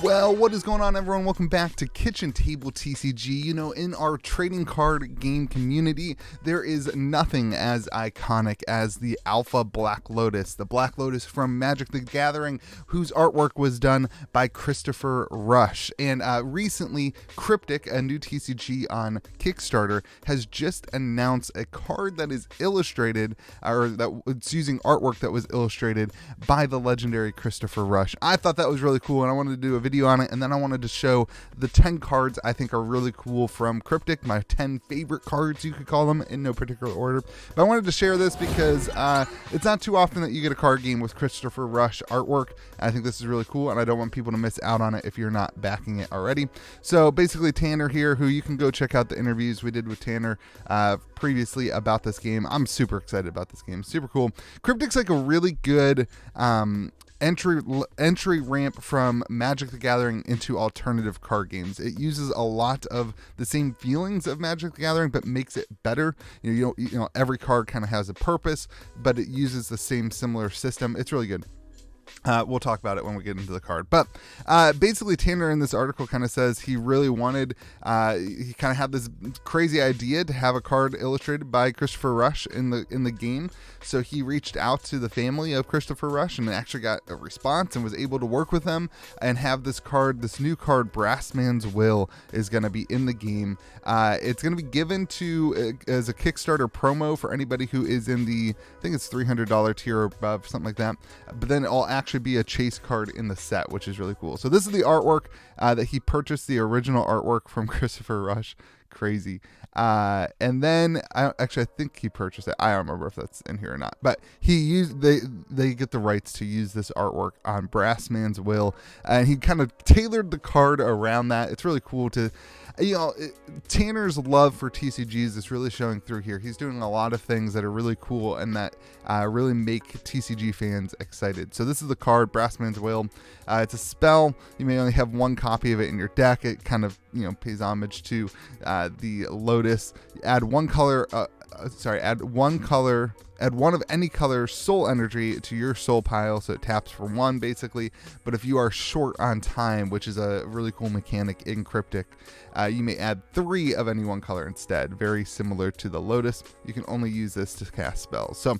Well, what is going on, everyone? Welcome back to Kitchen Table TCG. You know, in our trading card game community, there is nothing as iconic as the Alpha Black Lotus. The Black Lotus from Magic the Gathering, whose artwork was done by Christopher Rush. And recently, Cryptic, a new TCG on Kickstarter, has just announced a card that is illustrated, or that it's using artwork that was illustrated by the legendary Christopher Rush. I thought that was really cool, and I wanted to do a video on it, and then I wanted to show the 10 cards I think are really cool from Cryptic, my 10 favorite cards, you could call them, in no particular order. But I wanted to share this because it's not too often that you get a card game with Christopher Rush artwork. I think this is really cool, and I don't want people to miss out on it if you're not backing it already. So basically, Tanner here, who you can go check out the interviews we did with Tanner previously about this game. I'm super excited about this game. Super cool. Cryptic's like a really good entry ramp from Magic the Gathering into alternative card games. It uses a lot of the same feelings of Magic the Gathering, but makes it better. You know, every card kind of has a purpose, but it uses the same similar system. It's really good. We'll talk about it when we get into the card. But basically, Tanner in this article kind of says he really wanted, he kind of had this crazy idea to have a card illustrated by Christopher Rush in the game. So he reached out to the family of Christopher Rush and actually got a response and was able to work with them and have this card, this new card, Brassman's Will, is going to be in the game. It's going to be given to as a Kickstarter promo for anybody who is in the, I think it's $300 tier or above, something like that. But then it'll actually be a chase card in the set, which is really cool. So this is the artwork that he purchased, the original artwork from Christopher Rush. Crazy. And then I think he purchased it. I don't remember if that's in here or not, but they get the rights to use this artwork on Brassman's Will, and he kind of tailored the card around that. It's really cool to, Tanner's love for TCGs is really showing through here. He's doing a lot of things that are really cool and that really make TCG fans excited. So this is the card, Brassman's Will. It's a spell. You may only have one copy of it in your deck. It kind of, pays homage to the Lotus. Add one of any color soul energy to your soul pile, so it taps for one basically. But if you are short on time, which is a really cool mechanic in Cryptic, you may add 3 of any one color instead. Very similar to the Lotus. You can only use this to cast spells, so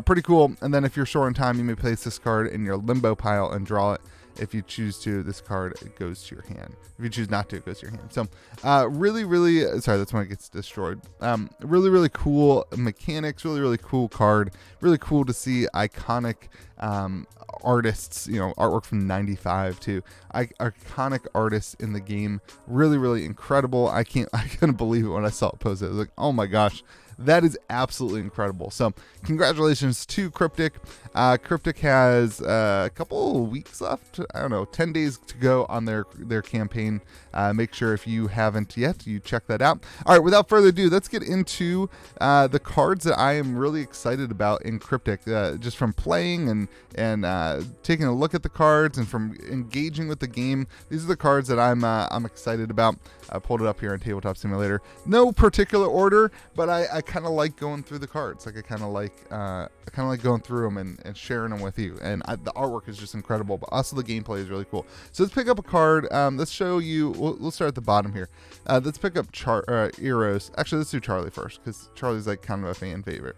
pretty cool. And then if you're short on time, you may place this card in your limbo pile and draw it. If you choose to, this card, it goes to your hand. If you choose not to, it goes to your hand. So sorry, that's when it gets destroyed. Really cool mechanics, really cool card. Really cool to see iconic artists, artwork from 95 to iconic artists in the game. Really incredible. I couldn't believe it when I saw it posted. I was like, oh my gosh. That is absolutely incredible. So congratulations to Cryptic. Cryptic has a couple weeks left. I don't know, 10 days to go on their campaign. Make sure if you haven't yet, you check that out. All right, without further ado, let's get into the cards that I am really excited about in Cryptic. Just from playing and taking a look at the cards and from engaging with the game. These are the cards that I'm excited about. I pulled it up here in Tabletop Simulator. No particular order, but I kind of like going through the cards. Like I kind of like going through them and sharing them with you. And the artwork is just incredible, but also the gameplay is really cool. So let's pick up a card. Let's show you. We'll start at the bottom here. Let's pick up Eros. Actually, let's do Charlie first because Charlie's like kind of a fan favorite.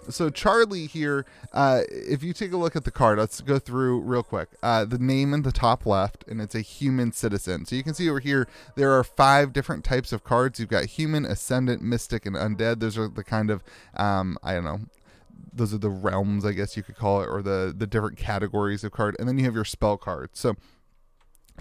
So Charlie here, if you take a look at the card, let's go through real quick. The name in the top left, and it's a human citizen. So you can see over here, there are 5 different types of cards. You've got human, ascendant, mystic, and undead. Those are the kind of, those are the realms, I guess you could call it, or the different categories of card. And then you have your spell cards. So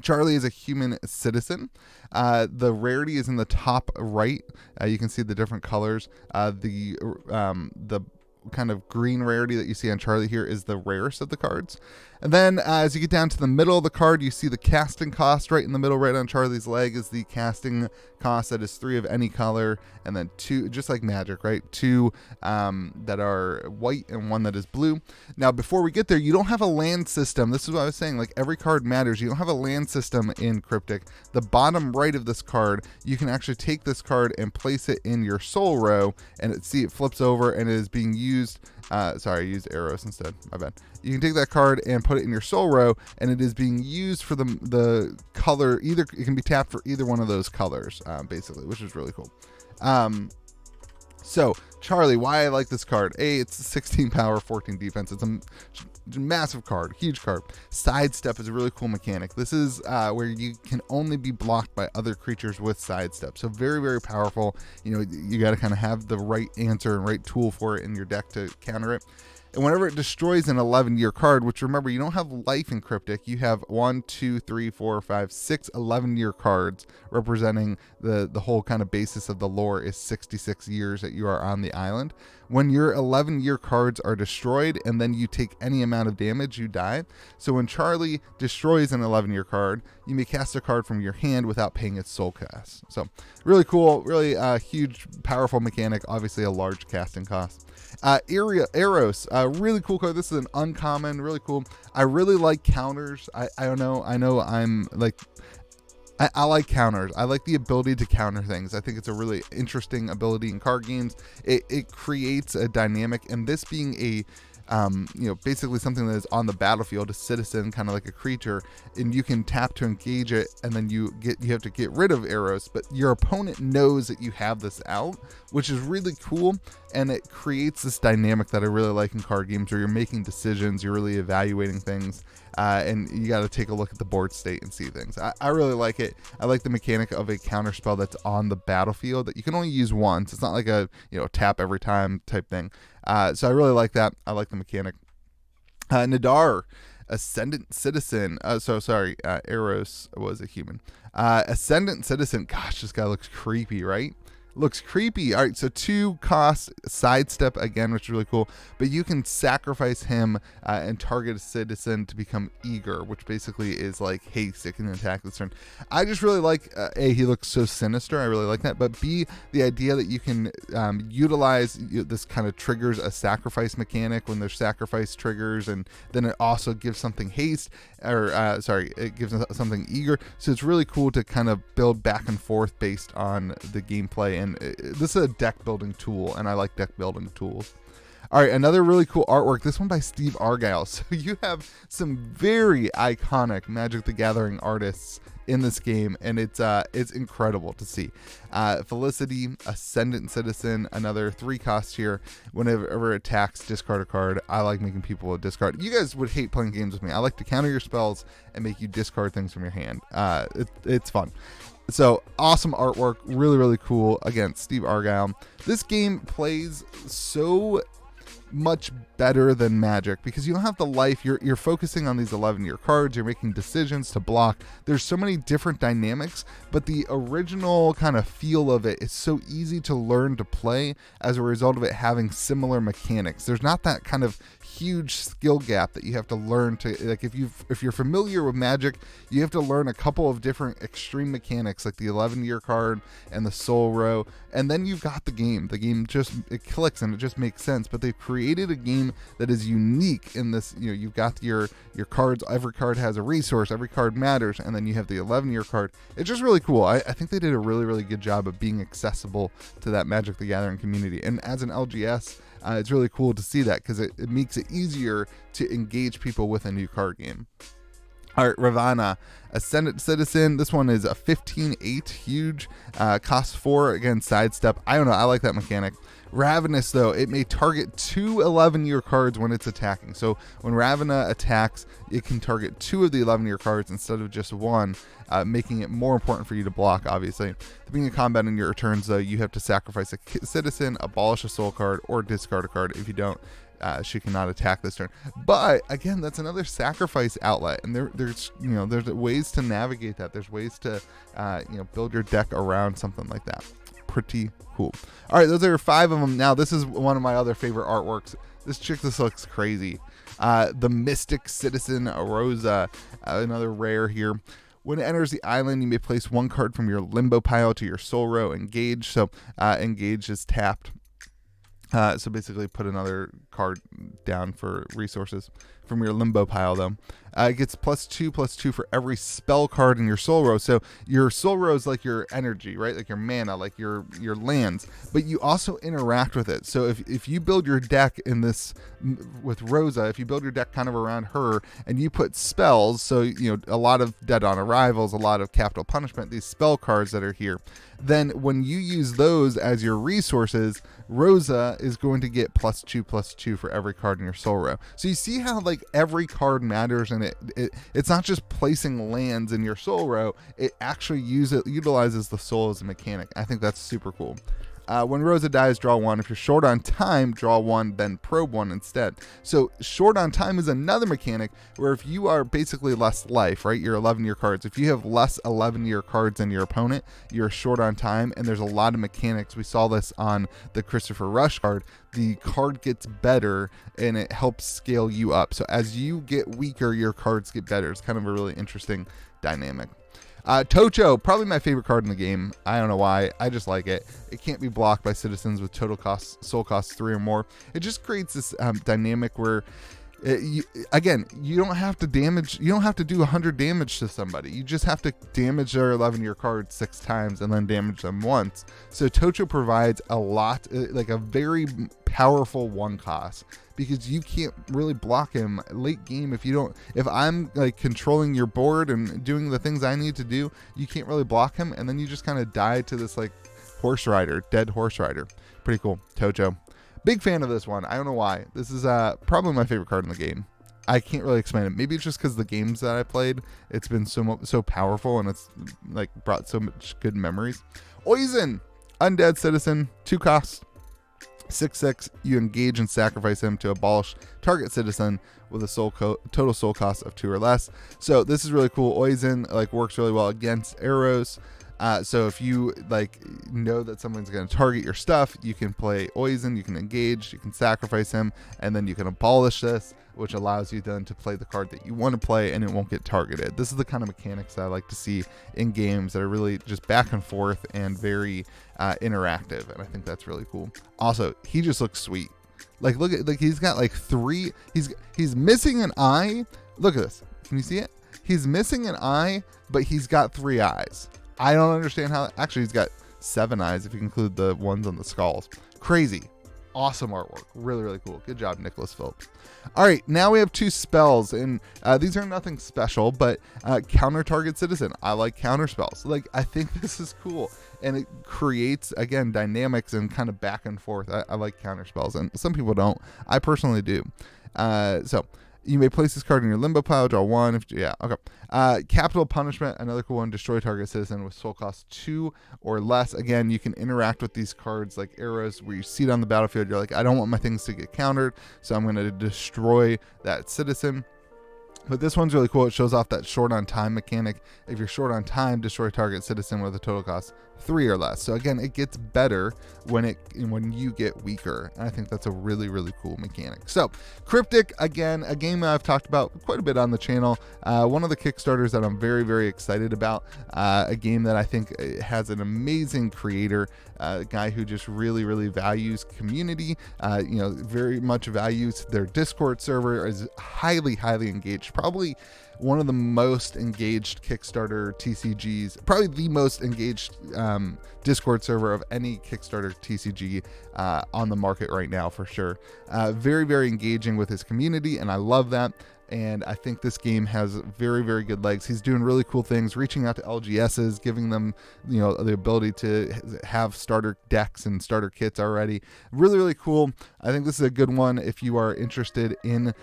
Charlie is a human citizen. The rarity is in the top right. You can see the different colors. The kind of green rarity that you see on Charlie here is the rarest of the cards. And then as you get down to the middle of the card, you see the casting cost right in the middle, right on Charlie's leg is the casting cost. That is 3 of any color, and then 2, just like Magic, right? 2 that are white and 1 that is blue. Now, before we get there, you don't have a land system. This is what I was saying, like every card matters. You don't have a land system in Cryptic. The bottom right of this card, you can actually take this card and place it in your soul row, and it flips over and it is being used used, sorry, I used Eros instead, my bad. You can take that card and put it in your soul row, and it is being used for the color, either it can be tapped for either one of those colors, basically, which is really cool. So, Charlie, why I like this card. It's 16 power, 14 defense. It's a massive card, huge card. Sidestep is a really cool mechanic. This is where you can only be blocked by other creatures with sidestep. So very, very powerful. You know, you got to kind of have the right answer and right tool for it in your deck to counter it. And whenever it destroys an 11-year card, which remember, you don't have life in Cryptic, you have 1, 2, 3, 4, 5, 6 11-year cards representing the whole kind of basis of the lore is 66 years that you are on the island. When your 11-year cards are destroyed and then you take any amount of damage, you die. So when Charlie destroys an 11-year card, you may cast a card from your hand without paying its soul cast. So really cool, really huge, powerful mechanic, obviously a large casting cost. Eros, really cool card. This is an uncommon, really cool. I really like counters. I don't know. I know I'm like, I like counters. I like the ability to counter things. I think it's a really interesting ability in card games. It creates a dynamic, and this being a basically something that is on the battlefield, a citizen, kind of like a creature, and you can tap to engage it, and then you have to get rid of Eros, but your opponent knows that you have this out, which is really cool, and it creates this dynamic that I really like in card games where you're making decisions, you're really evaluating things, and you got to take a look at the board state and see things. I really like it. I like the mechanic of a counter spell that's on the battlefield that you can only use once. It's not like a tap every time type thing. So I really like that. I like the mechanic. Nadar, Ascendant Citizen. Eros was a human. Ascendant Citizen. Gosh, this guy looks creepy, right? Looks creepy. All right, so 2 cost sidestep again, which is really cool. But you can sacrifice him and target a citizen to become eager, which basically is like haste. It can attack this turn. I just really like A, he looks so sinister. I really like that. But B, the idea that you can utilize this kind of triggers a sacrifice mechanic when there's sacrifice triggers, and then it also gives something haste, or it gives something eager. So it's really cool to kind of build back and forth based on the gameplay. And this is a deck building tool, and I like deck building tools. All right, another really cool artwork, this one by Steve Argyle. So you have some very iconic Magic the Gathering artists in this game, and it's incredible to see. Felicity, Ascendant Citizen, another 3 costs here. Whenever it attacks, discard a card. I like making people discard. You guys would hate playing games with me. I like to counter your spells and make you discard things from your hand. It's fun. So awesome artwork, really, really cool. Again, Steve Argyle. This game plays so much better than Magic because you don't have the life. You're focusing on these 11-year cards. You're making decisions to block. There's so many different dynamics, but the original kind of feel of it is so easy to learn to play as a result of it having similar mechanics. There's not that kind of huge skill gap that you have to learn to, like, if you're familiar with Magic, you have to learn a couple of different extreme mechanics like the 11-year card and the soul row, and then you've got the game just, it clicks and it just makes sense. But they've created a game that is unique in this. You've got your cards, every card has a resource, every card matters, and then you have the 11-year card. It's just really cool. I think they did a really, really good job of being accessible to that Magic the Gathering community, and as an LGS, it's really cool to see that because it makes it easier to engage people with a new card game. All right, Ravana, Ascendant Citizen. This one is a 15/8, huge, cost 4, again, sidestep. I don't know, I like that mechanic. Ravenous, though, it may target 2 11-year cards when it's attacking. So when Ravana attacks, it can target 2 of the 11-year cards instead of just 1, making it more important for you to block, obviously. At the beginning of combat in your turns, though, you have to sacrifice a citizen, abolish a soul card, or discard a card. If you don't, she cannot attack this turn. But again, that's another sacrifice outlet, and there's ways to navigate that. There's ways to build your deck around something like that. Pretty cool. All right, those are 5 of them. Now, this is one of my other favorite artworks. This chick, this looks crazy. The Mystic Citizen Rosa, another rare here. When it enters the island, you may place 1 card from your limbo pile to your soul row. Engage. So engage is tapped. So basically put another card down for resources from your limbo pile, though. It gets +2/+2 for every spell card in your soul row. So your soul row is like your energy, right? Like your mana, like your lands. But you also interact with it. So if you build your deck in this with Rosa, if you build your deck kind of around her and you put spells, so a lot of Dead on Arrivals, a lot of Capital Punishment, these spell cards that are here, then when you use those as your resources, Rosa is going to get +2/+2 for every card in your soul row. So you see how like every card matters, and it's not just placing lands in your soul row, it actually utilizes the soul as a mechanic. I think that's super cool. When Rosa dies, draw 1. If you're short on time, draw 1, then probe 1 instead. So short on time is another mechanic where if you are basically less life, right, your 11-year cards, if you have less 11-year cards than your opponent, you're short on time, and there's a lot of mechanics. We saw this on the Christopher Rush card. The card gets better, and it helps scale you up. So as you get weaker, your cards get better. It's kind of a really interesting dynamic. Tojo, probably my favorite card in the game. I don't know why. I just like it. It can't be blocked by citizens with soul cost 3 or more. It just creates this dynamic where, you don't have to damage. You don't have to do 100 damage to somebody. You just have to damage their 11-year card 6 times and then damage them once. So Tojo provides a lot, like a very powerful 1 cost. Because you can't really block him late game if I'm like controlling your board and doing the things I need to do, you can't really block him, and then you just kind of die to this like dead horse rider. Pretty cool. Tojo. Big fan of this one. I don't know why. This is probably my favorite card in the game. I can't really explain it. Maybe it's just because the games that I played, it's been so powerful, and it's like brought so much good memories. Oizen, Undead Citizen, 2 costs. 6/6, you engage and sacrifice him to abolish target citizen with a total soul cost of 2 or less. So this is really cool. Oizen works really well against Eros. So if you know that someone's going to target your stuff, you can play Oizen, you can engage, you can sacrifice him, and then you can abolish this, which allows you then to play the card that you want to play, and it won't get targeted. This is the kind of mechanics that I like to see in games that are really just back and forth and very interactive, and I think that's really cool. Also, he just looks sweet. Look at he's got 3. He's missing an eye. Look at this. Can you see it? He's missing an eye, but he's got 3 eyes. I don't understand how. Actually, he's got 7 eyes if you include the ones on the skulls. Crazy. Awesome artwork. Really, really cool. Good job, Nicholas Phillips. All right, now we have 2 spells, and these are nothing special, but counter target citizen. I like counter spells. I think this is cool, and it creates, again, dynamics and kind of back and forth. I like counter spells, and some people don't. I personally do. So you may place this card in your limbo pile, draw 1. Capital Punishment, another cool one. Destroy target citizen with soul cost 2 or less. Again, you can interact with these cards like Eros, where you see it on the battlefield. You're like, I don't want my things to get countered, so I'm going to destroy that citizen. But this one's really cool. It shows off that short on time mechanic. If you're short on time, destroy target citizen with a total cost 3 or less. So again, it gets better when you get weaker. And I think that's a really, really cool mechanic. So Cryptic, again, a game that I've talked about quite a bit on the channel. One of the Kickstarters that I'm very, very excited about. A game that I think has an amazing creator, a guy who just really, really values community, very much values their Discord server, is highly, highly engaged. Probably one of the most engaged Kickstarter TCGs, probably the most engaged Discord server of any Kickstarter TCG on the market right now, for sure. Very, very engaging with his community, and I love that. And I think this game has very, very good legs. He's doing really cool things, reaching out to LGSs, giving them, the ability to have starter decks and starter kits already. Really, really cool. I think this is a good one if you are interested in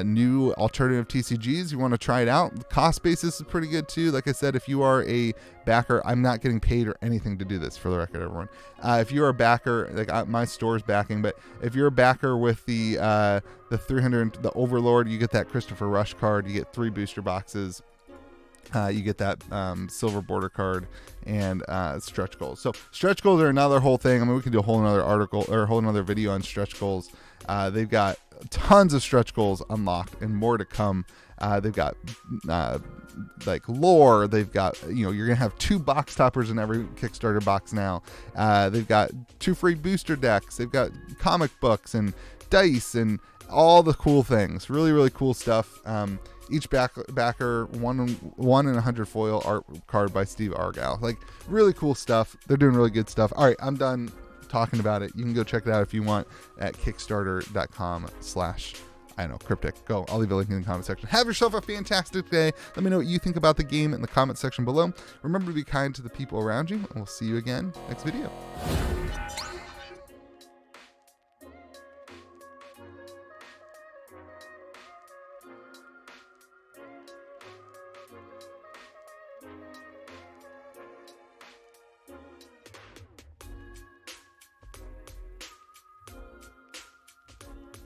new alternative TCGs. You want to try it out. The cost basis is pretty good too. Like I said, if you are a backer, I'm not getting paid or anything to do this, for the record, everyone. If you're a backer, my store's backing, but if you're a backer with the 300, the Overlord, you get that Christopher Rush card, you get 3 booster boxes, you get that silver border card, and stretch goals. So stretch goals are another whole thing. I mean, we can do a whole another article or a whole another video on stretch goals. They've got tons of stretch goals unlocked and more to come. They've got lore. They've got, you're gonna have 2 box toppers in every Kickstarter box now. They've got 2 free booster decks. They've got comic books and dice and all the cool things. Really, really cool stuff. Each backer, one in 100 foil art card by Steve Argyle. Like, really cool stuff. They're doing really good stuff. All right, I'm done talking about it. You can go check it out if you want at kickstarter.com/Cryptic. Go. I'll leave a link in the comment section. Have yourself a fantastic day. Let me know what you think about the game in the comment section below. Remember to be kind to the people around you, and we'll see you again next video.